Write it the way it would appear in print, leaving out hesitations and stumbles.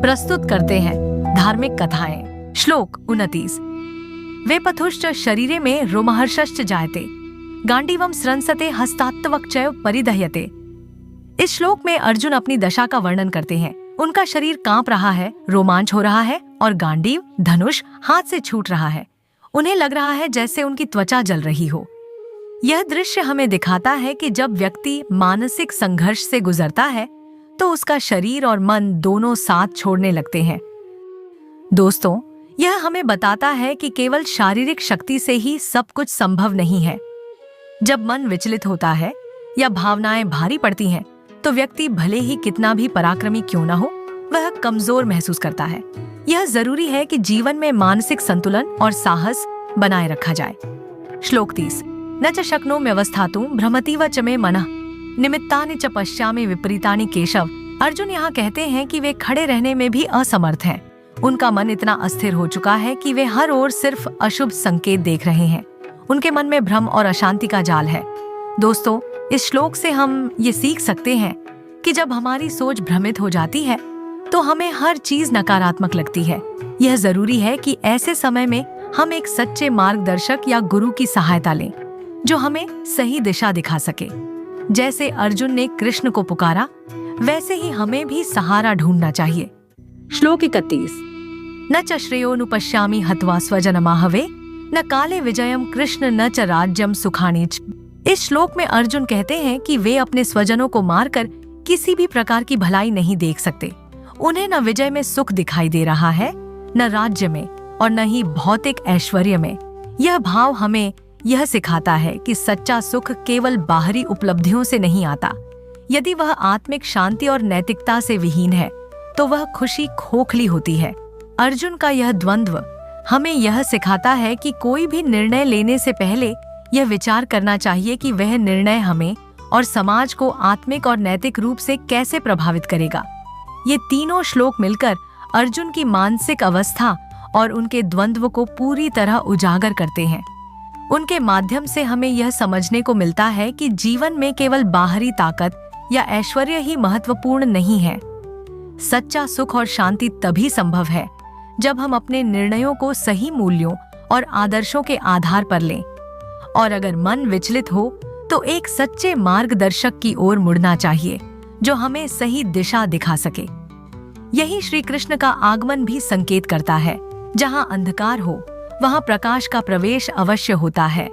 प्रस्तुत करते हैं धार्मिक कथाएं। श्लोक 29। वेपथुश्च शरीरे में रोमहर्षश्च जायते, गांडीवम स्रंसते हस्तात्वक चैव परिदह्यते। इस श्लोक में अर्जुन अपनी दशा का वर्णन करते हैं। उनका शरीर कांप रहा है, रोमांच हो रहा है और गांडीव धनुष हाथ से छूट रहा है। उन्हें लग रहा है जैसे उनकी त्वचा जल रही हो। यह दृश्य हमें दिखाता है कि जब व्यक्ति मानसिक संघर्ष से गुजरता है तो उसका शरीर और मन दोनों साथ छोड़ने लगते हैं। दोस्तों, यह हमें बताता है कि केवल शारीरिक शक्ति से ही सब कुछ संभव नहीं है। जब मन विचलित होता है या भावनाएं भारी पड़ती हैं, तो व्यक्ति भले ही कितना भी पराक्रमी क्यों न हो, वह कमजोर महसूस करता है। यह जरूरी है कि जीवन में मानसिक संतुलन और साहस बनाए रखा जाए। श्लोक 30। न च शक्नोमि व्यवस्थातुं भ्रमतीव च मे मनः, निमित्तानि च पश्यामि विपरीतानि केशव। अर्जुन यहाँ कहते हैं कि वे खड़े रहने में भी असमर्थ हैं। उनका मन इतना अस्थिर हो चुका है कि वे हर ओर सिर्फ अशुभ संकेत देख रहे हैं। उनके मन में भ्रम और अशांति का जाल है। दोस्तों, इस श्लोक से हम ये सीख सकते हैं कि जब हमारी सोच भ्रमित हो जाती है तो हमें हर चीज नकारात्मक लगती है। यह जरूरी है कि ऐसे समय में हम एक सच्चे मार्गदर्शक या गुरु की सहायता लें, जो हमें सही दिशा दिखा सके। जैसे अर्जुन ने कृष्ण को पुकारा, वैसे ही हमें भी सहारा ढूंढना चाहिए। श्लोक 31। न च श्रेयोनुपश्यामि हत्वा स्वजनमाहवे, न काले विजयम कृष्ण न च राज्यम सुखानीच। इस श्लोक में अर्जुन कहते हैं कि वे अपने स्वजनों को मारकर किसी भी प्रकार की भलाई नहीं देख सकते। उन्हें न विजय में सुख दिखाई दे रहा है, न राज्य में और न ही भौतिक ऐश्वर्य में। यह भाव हमें यह सिखाता है कि सच्चा सुख केवल बाहरी उपलब्धियों से नहीं आता। यदि वह आत्मिक शांति और नैतिकता से विहीन है तो वह खुशी खोखली होती है। अर्जुन का यह द्वंद्व हमें यह सिखाता है कि कोई भी निर्णय लेने से पहले यह विचार करना चाहिए कि वह निर्णय हमें और समाज को आत्मिक और नैतिक रूप से कैसे प्रभावित करेगा। ये तीनों श्लोक मिलकर अर्जुन की मानसिक अवस्था और उनके द्वंद्व को पूरी तरह उजागर करते हैं। उनके माध्यम से हमें यह समझने को मिलता है कि जीवन में केवल बाहरी ताकत या ऐश्वर्य ही महत्वपूर्ण नहीं है। सच्चा सुख और शांति तभी संभव है जब हम अपने निर्णयों को सही मूल्यों और आदर्शों के आधार पर लें। और अगर मन विचलित हो तो एक सच्चे मार्गदर्शक की ओर मुड़ना चाहिए, जो हमें सही दिशा दिखा सके। यही श्री कृष्ण का आगमन भी संकेत करता है। जहाँ अंधकार हो वहाँ प्रकाश का प्रवेश अवश्य होता है।